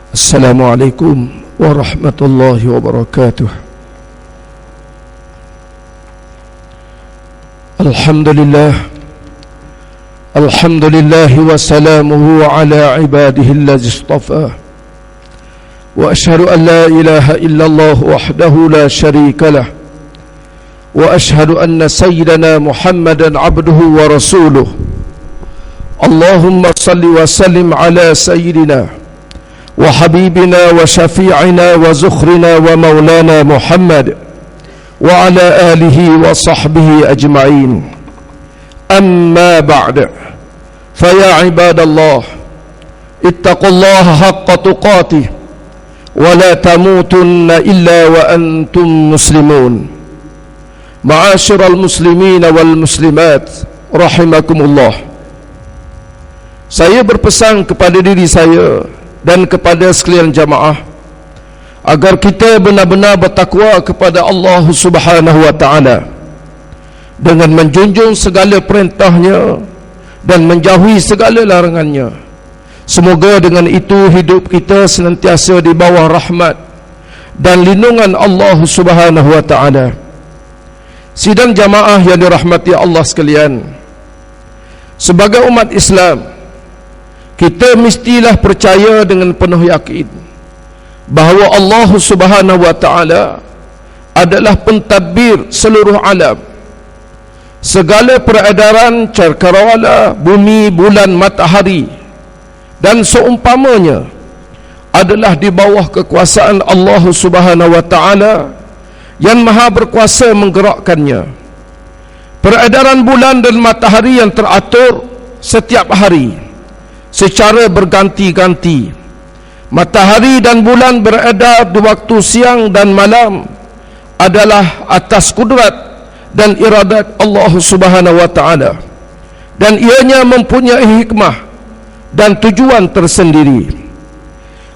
Assalamualaikum warahmatullahi wabarakatuh. Alhamdulillah wa salamuhu ala ibadihi allazi istafa. Wa ashhadu an la ilaha illallah wahdahu la sharika lah. Wa ashhadu anna sayyidana Muhammadan abduhu wa rasuluh. Allahumma salli wa sallim ala sayyidina wa habibina wa syafi'ina wa zukhrina wa maulana Muhammad wa ala alihi wa sahbihi ajma'in. Amma ba'd. Faya ibadallah, ittaqullaha haqqa tuqatih wa la tamutunna illa wa antum muslimun. Ma'asyiral muslimin wal muslimat rahimakumullah. Saya berpesan kepada diri saya dan kepada sekalian jamaah agar kita benar-benar bertakwa kepada Allah Subhanahu wa taala dengan menjunjung segala perintahnya dan menjauhi segala larangannya. Semoga dengan itu hidup kita senantiasa di bawah rahmat dan lindungan Allah Subhanahu wa taala. Sidang jamaah yang dirahmati Allah sekalian, sebagai umat Islam, kita mestilah percaya dengan penuh yakin bahawa Allah Subhanahu wa taala adalah pentadbir seluruh alam. Segala peredaran cakrawala, bumi, bulan, matahari dan seumpamanya adalah di bawah kekuasaan Allah Subhanahu wa taala yang maha berkuasa menggerakkannya. Peredaran bulan dan matahari yang teratur setiap hari secara berganti-ganti. Matahari dan bulan beredar di waktu siang dan malam adalah atas kudrat dan iradat Allah Subhanahu wa taala, dan ianya mempunyai hikmah dan tujuan tersendiri.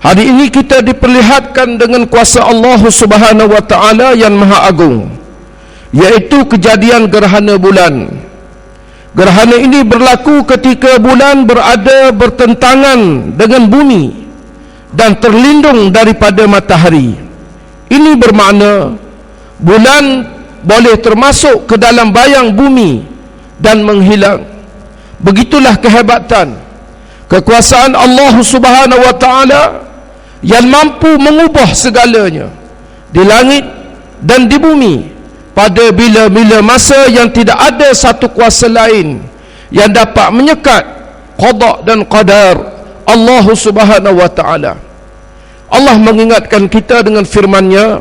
Hari ini kita diperlihatkan dengan kuasa Allah Subhanahu wa taala yang maha agung, yaitu kejadian gerhana bulan. Gerhana ini berlaku ketika bulan berada bertentangan dengan bumi dan terlindung daripada matahari. Ini bermakna bulan boleh termasuk ke dalam bayang bumi dan menghilang. Begitulah kehebatan kekuasaan Allah Subhanahu wa taala yang mampu mengubah segalanya di langit dan di bumi pada bila-bila masa yang tidak ada satu kuasa lain yang dapat menyekat qada dan qadar Allah Subhanahu wa taala. Allah mengingatkan kita dengan firman-Nya,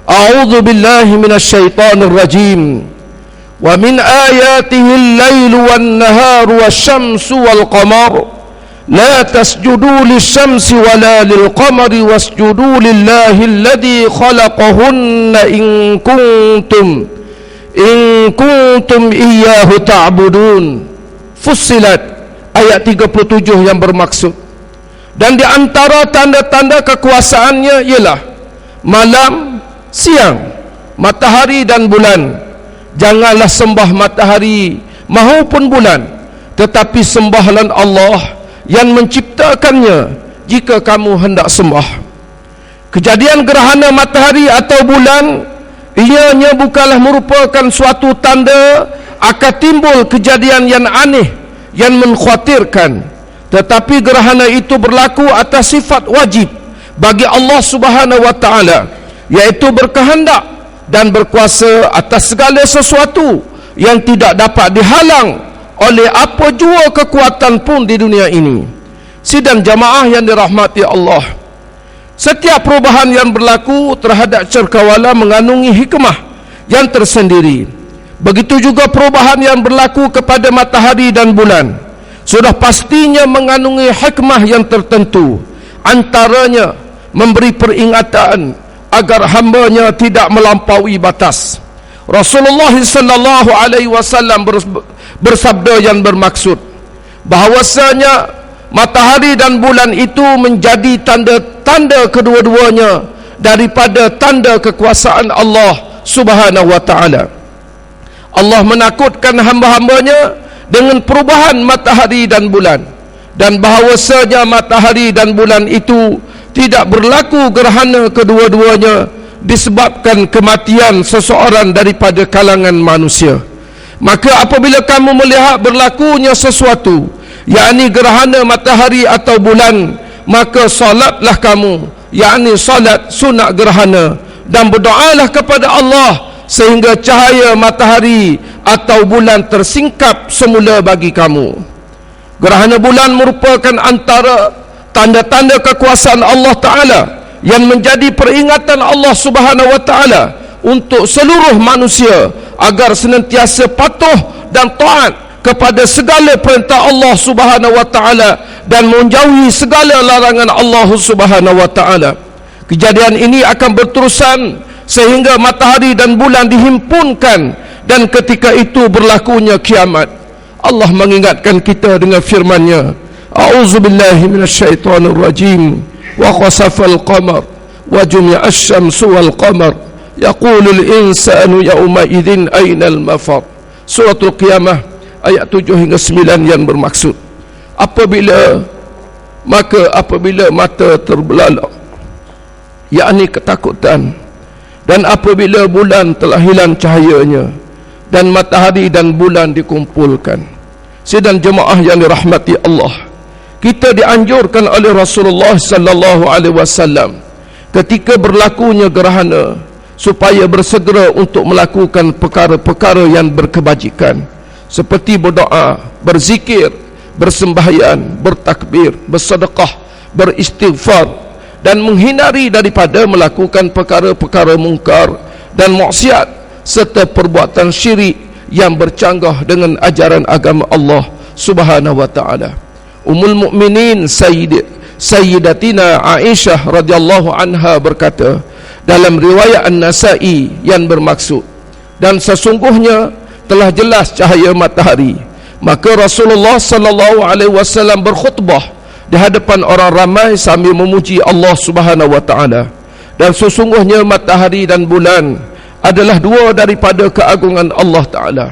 A'udzu billahi minasyaitonir rajim. Wa min ayatihi al-lailu wan-naharu wasyamsu wal-qamaru la tasjudu lisyamsi wala lilqamari wasjudu lillahi alladhi khalaqahunna in kuntum iyyahu ta'budun. Fussilat ayat 37 yang bermaksud, dan di antara tanda-tanda kekuasaannya ialah malam, siang, matahari dan bulan. Janganlah sembah matahari maupun bulan, tetapi sembahlah Allah yang menciptakannya jika kamu hendak sembah. Kejadian gerhana matahari atau bulan, ianya bukanlah merupakan suatu tanda akan timbul kejadian yang aneh yang mengkhawatirkan, tetapi gerhana itu berlaku atas sifat wajib bagi Allah Subhanahu wa taala, yaitu berkehendak dan berkuasa atas segala sesuatu yang tidak dapat dihalang oleh apa jua kekuatan pun di dunia ini. Sidang jamaah yang dirahmati Allah, setiap perubahan yang berlaku terhadap cakrawala mengandungi hikmah yang tersendiri. Begitu juga perubahan yang berlaku kepada matahari dan bulan sudah pastinya mengandungi hikmah yang tertentu. Antaranya memberi peringatan agar hamba-Nya tidak melampaui batas. Rasulullah sallallahu alaihi wasallam bersabda yang bermaksud bahawasanya matahari dan bulan itu menjadi tanda-tanda kedua-duanya daripada tanda kekuasaan Allah Subhanahu wa taala. Allah menakutkan hamba-hambanya dengan perubahan matahari dan bulan, dan bahawasanya matahari dan bulan itu tidak berlaku gerhana kedua-duanya disebabkan kematian seseorang daripada kalangan manusia. Maka apabila kamu melihat berlakunya sesuatu, yakni gerhana matahari atau bulan, maka salatlah kamu, yakni salat sunat gerhana, dan berdoalah kepada Allah sehingga cahaya matahari atau bulan tersingkap semula bagi kamu. Gerhana bulan merupakan antara tanda-tanda kekuasaan Allah Ta'ala yang menjadi peringatan Allah Subhanahu Wa Ta'ala untuk seluruh manusia agar senantiasa patuh dan taat kepada segala perintah Allah Subhanahu Wa Ta'ala dan menjauhi segala larangan Allah Subhanahu Wa Ta'ala. Kejadian ini akan berterusan sehingga matahari dan bulan dihimpunkan, dan ketika itu berlakunya kiamat. Allah mengingatkan kita dengan firman-Nya, A'udzubillahi minasyaitonir rajim. Wa khasafal qamar wa jumi'a asy-syamsu wal qamar yaqulul insanu yawma idzin ainal mafar. Suratul Qiyamah ayat 7 hingga 9 yang bermaksud apabila mata terbelalak, yakni ketakutan, dan apabila bulan telah hilang cahayanya dan matahari dan bulan dikumpulkan. Sidang jemaah yang dirahmati Allah, kita dianjurkan oleh Rasulullah sallallahu alaihi wasallam ketika berlakunya gerhana supaya bersegera untuk melakukan perkara-perkara yang berkebajikan, seperti berdoa, berzikir, bersembahyang, bertakbir, bersedekah, beristighfar, dan menghindari daripada melakukan perkara-perkara mungkar dan maksiat serta perbuatan syirik yang bercanggah dengan ajaran agama Allah Subhanahu wa taala. Ummul Mukminin Sayyidatina Aisyah radhiyallahu anha berkata dalam riwayat An-Nasa'i yang bermaksud, dan sesungguhnya telah jelas cahaya matahari, maka Rasulullah sallallahu alaihi wasallam berkhutbah di hadapan orang ramai sambil memuji Allah Subhanahu wa taala. Dan sesungguhnya matahari dan bulan adalah dua daripada keagungan Allah Taala.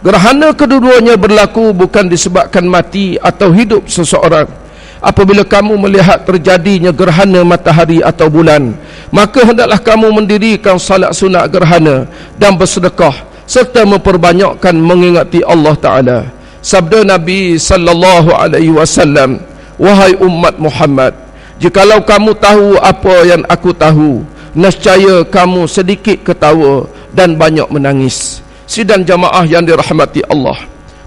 Gerhana kedua-duanya berlaku bukan disebabkan mati atau hidup seseorang. Apabila kamu melihat terjadinya gerhana matahari atau bulan, maka hendaklah kamu mendirikan salat sunat gerhana dan bersedekah serta memperbanyakkan mengingati Allah Taala. Sabda Nabi sallallahu alaihi wasallam, wahai umat Muhammad, jikalau kamu tahu apa yang aku tahu, nescaya kamu sedikit ketawa dan banyak menangis. Sidang jamaah yang dirahmati Allah,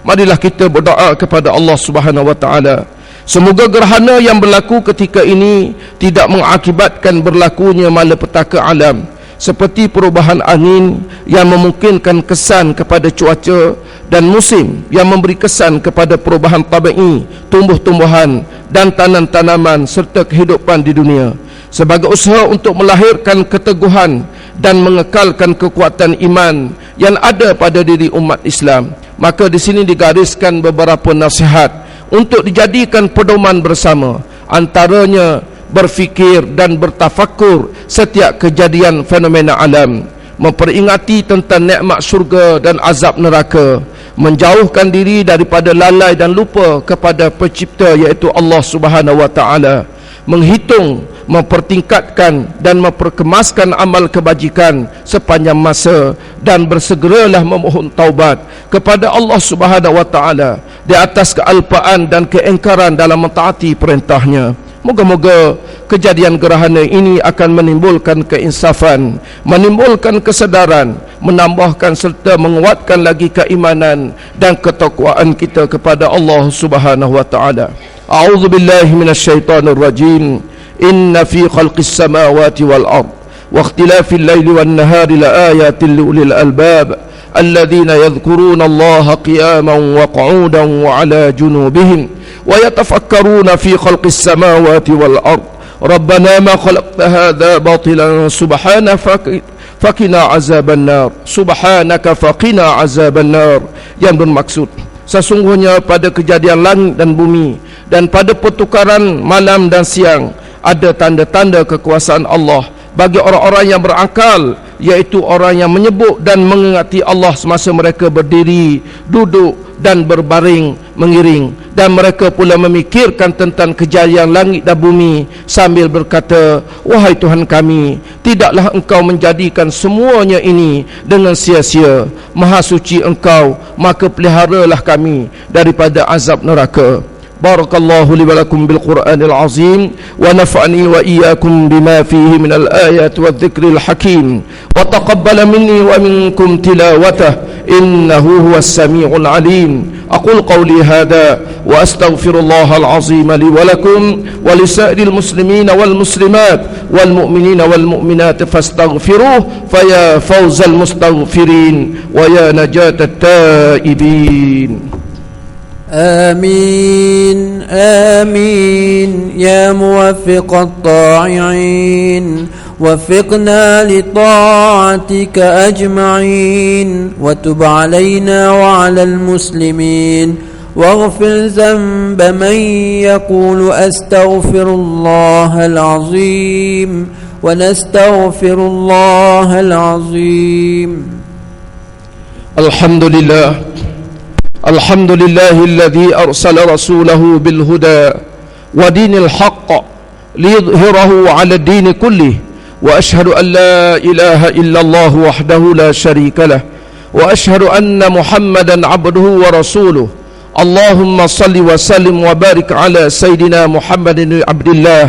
marilah kita berdoa kepada Allah Subhanahu wa taala, semoga gerhana yang berlaku ketika ini tidak mengakibatkan berlakunya malapetaka alam, seperti perubahan angin yang memungkinkan kesan kepada cuaca, dan musim yang memberi kesan kepada perubahan tabi'i, tumbuh-tumbuhan dan tanam-tanaman serta kehidupan di dunia, sebagai usaha untuk melahirkan keteguhan dan mengekalkan kekuatan iman yang ada pada diri umat Islam. Maka di sini digariskan beberapa nasihat untuk dijadikan pedoman bersama, antaranya berfikir dan bertafakur setiap kejadian fenomena alam, memperingati tentang nikmat syurga dan azab neraka, menjauhkan diri daripada lalai dan lupa kepada pencipta iaitu Allah Subhanahu wa taala, menghitung, mempertingkatkan dan memperkemaskan amal kebajikan sepanjang masa, dan bersegeralah memohon taubat kepada Allah Subhanahu wa taala di atas kealpaan dan keingkaran dalam mentaati perintahnya. Moga-moga kejadian gerhana ini akan menimbulkan keinsafan, menimbulkan kesedaran, menambahkan serta menguatkan lagi keimanan dan ketakwaan kita kepada Allah Subhanahu wa taala. A'udzu billahi minasyaitonir rajim. Inna fi khalqis samawati wal ard wa ikhtilafil laili wan nahari laayatin liulil albab alladzina yadhkuruna Allaha qiyaman wa qu'udan wa 'ala junubihim wa yatafakkaruna fi khalqis samawati wal ard rabbana ma khalaqta hadza batilan subhanaka faqina azaban nar subhanaka faqina azaban nar, yang bermaksud sesungguhnya pada kejadian langit dan bumi dan pada pertukaran malam dan siang ada tanda-tanda kekuasaan Allah bagi orang-orang yang berakal, iaitu orang yang menyebut dan mengingati Allah semasa mereka berdiri, duduk dan berbaring mengiring, dan mereka pula memikirkan tentang kejayaan langit dan bumi sambil berkata, wahai Tuhan kami, tidaklah Engkau menjadikan semuanya ini dengan sia-sia. Maha suci Engkau, maka peliharalah kami daripada azab neraka. Barakallahu li wa lakum bil Qur'anil azim wa nafa'ani wa iyyakum bima fihi min al ayat wa dhikril hakim wa taqabbala minni wa minkum tilawatah innahu huwas samiul alim. Aqul qawli hadha wa astaghfirullahal azim li wa lakum wa li sa'iril muslimin wal muslimat wal mu'minin wal mu'minat fastaghfiruh fa ya fawzal mustaghfirin wa ya najatat taibin. آمين آمين يا موفق الطاعين وفقنا لطاعتك أجمعين وتب علينا وعلى المسلمين واغفر ذنب من يقول أستغفر الله العظيم ونستغفر الله العظيم. الحمد لله الحمد لله الذي أرسل رسوله بالهدى ودين الحق ليظهره على الدين كله وأشهد أن لا إله إلا الله وحده لا شريك له وأشهد أن محمدا عبده ورسوله. اللهم صل وسلم وبارك على سيدنا محمد عبد الله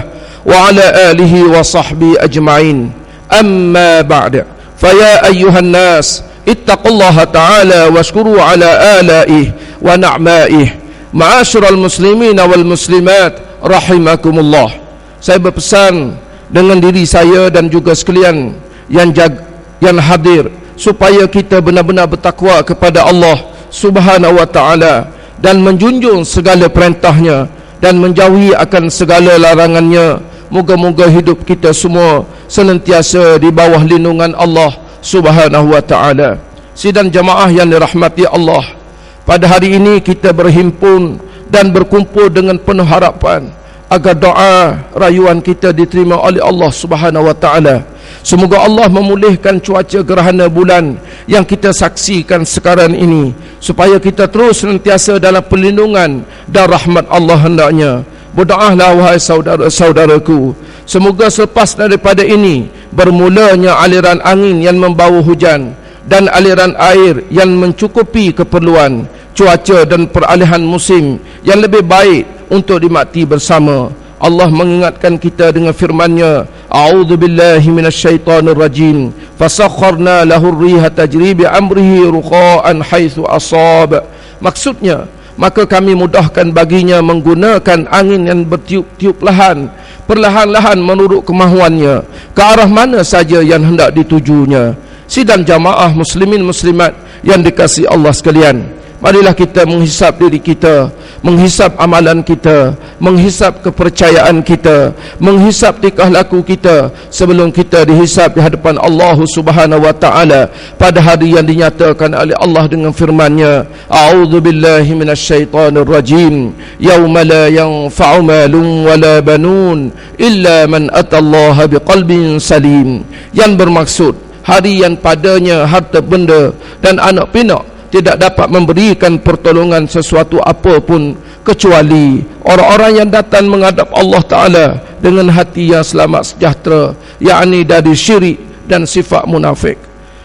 وعلى آله وصحبه أجمعين. أما بعد، فيا أيها الناس ittaqullaha ta'ala washkuru ala alaih wa na'maih. Ma'asyiral muslimin wal muslimat rahimakumullah. Saya berpesan dengan diri saya dan juga sekalian yang hadir, supaya kita benar-benar bertakwa kepada Allah Subhanahu wa ta'ala dan menjunjung segala perintahnya dan menjauhi akan segala larangannya. Moga-moga hidup kita semua senantiasa di bawah lindungan Allah Subhanahu wa ta'ala. Sidang jamaah yang dirahmati Allah, pada hari ini kita berhimpun dan berkumpul dengan penuh harapan agar doa rayuan kita diterima oleh Allah Subhanahu wa ta'ala. Semoga Allah memulihkan cuaca gerhana bulan yang kita saksikan sekarang ini, supaya kita terus senantiasa dalam perlindungan dan rahmat Allah hendaknya. Berdoalah wahai saudara-saudaraku, semoga selepas daripada ini bermulanya aliran angin yang membawa hujan dan aliran air yang mencukupi keperluan, cuaca dan peralihan musim yang lebih baik untuk dinikmati bersama. Allah mengingatkan kita dengan firman-Nya, a'udzubillahi minasyaitonir rajim, fasakharna lahur riha tajri bi amrihi ruqa'an haitsu asab. Maksudnya, maka kami mudahkan baginya menggunakan angin yang bertiup-tiup perlahan-lahan menurut kemahuannya ke arah mana saja yang hendak ditujunya. Sidang jamaah muslimin muslimat yang dikasihi Allah sekalian, marilah kita menghisap diri kita, menghisap amalan kita, menghisap kepercayaan kita, menghisap tingkah laku kita sebelum kita dihisap di hadapan Allah Subhanahu wa ta'ala pada hari yang dinyatakan oleh Allah dengan firman-Nya, a'udzubillahi minasyaitonir rajim, yauma la yanfa'u malun wala banun illa man atallaha biqalbin salim, yang bermaksud hari yang padanya harta benda dan anak pinak tidak dapat memberikan pertolongan sesuatu apapun, kecuali orang-orang yang datang menghadap Allah Ta'ala dengan hati yang selamat sejahtera, yakni dari syirik dan sifat munafik.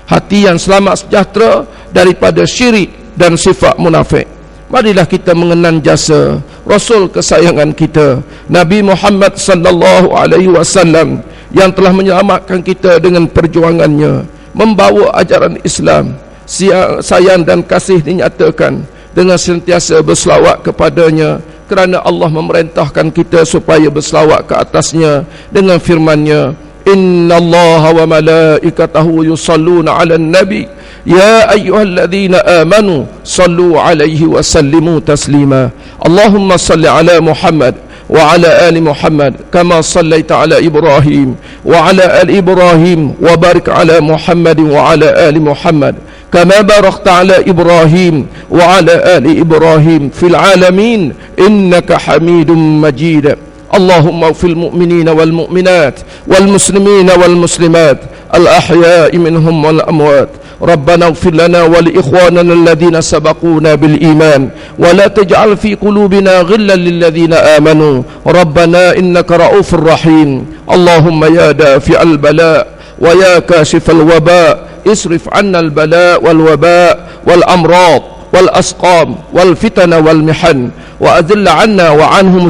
Hati yang selamat sejahtera daripada syirik dan sifat munafik. Marilah kita mengenang jasa Rasul kesayangan kita, Nabi Muhammad sallallahu alaihi wasallam, yang telah menyelamatkan kita dengan perjuangannya membawa ajaran Islam. Sayang dan kasih dinyatakan dengan sentiasa berselawat kepadanya, kerana Allah memerintahkan kita supaya berselawat ke atasnya dengan firman-Nya, innallaha wa malaikatahu yusalluna 'alan nabi ya ayyuhalladzina amanu sallu 'alaihi wa sallimu taslima. Allahumma salli 'ala Muhammad وعلى آل محمد كما صليت على إبراهيم وعلى آل إبراهيم وبارك على محمد وعلى آل محمد كما باركت على إبراهيم وعلى آل إبراهيم في العالمين إنك حميد مجيد. اللهم اغفر المؤمنين والمؤمنات والمسلمين والمسلمات الأحياء منهم والأموات ربنا اغفر لنا ولإخواننا الذين سبقونا بالإيمان ولا تجعل في قلوبنا غلا للذين آمنوا ربنا إنك رؤوف رحيم. اللهم يا دافع البلاء ويا كاشف الوباء اصرف عنا البلاء والوباء والأمراض والأسقام والفتن والمحن وأذل عنا وعنهم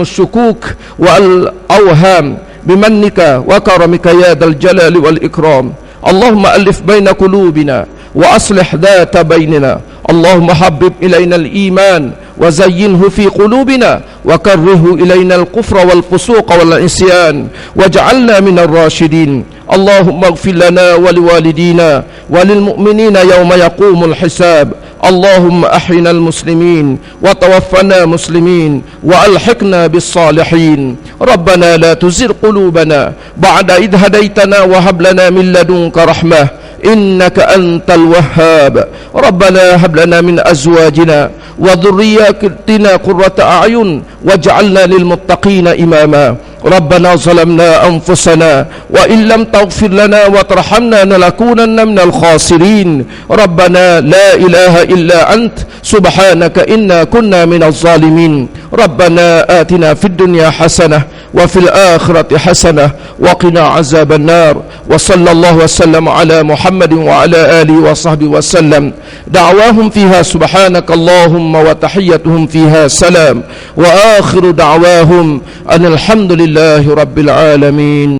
الشكوك والأوهام بمنك وكرمك يا ذا الجلال والإكرام. اللهم ألف بين قلوبنا وأصلح ذات بيننا. اللهم حبب إلينا الإيمان وزينه في قلوبنا وكره إلينا الكفر والفسوق والعصيان واجعلنا من الراشدين. اللهم اغفر لنا ولوالدينا وللمؤمنين يوم يقوم الحساب. اللهم أحينا المسلمين وتوفنا مسلمين وألحقنا بالصالحين. ربنا لا تزغ قلوبنا بعد إذ هديتنا وهب لنا من لدنك رحمة إنك أنت الوهاب. ربنا هب لنا من أزواجنا وذرياتنا قرة أعين واجعلنا للمتقين إماما. ربنا ظلمنا أنفسنا وإن لم تغفر لنا وترحمنا لنكونن من الخاسرين. ربنا لا إله إلا أنت سبحانك إنا كنا من الظالمين. ربنا آتنا في الدنيا حسنة وفي الآخرة حسنة وقنا عذاب النار. وصلى الله وسلم على محمد وعلى آله وصحبه وسلم. دعواهم فيها سبحانك اللهم وتحيتهم فيها سلام وآخر دعواهم أن الحمد لله رب العالمين.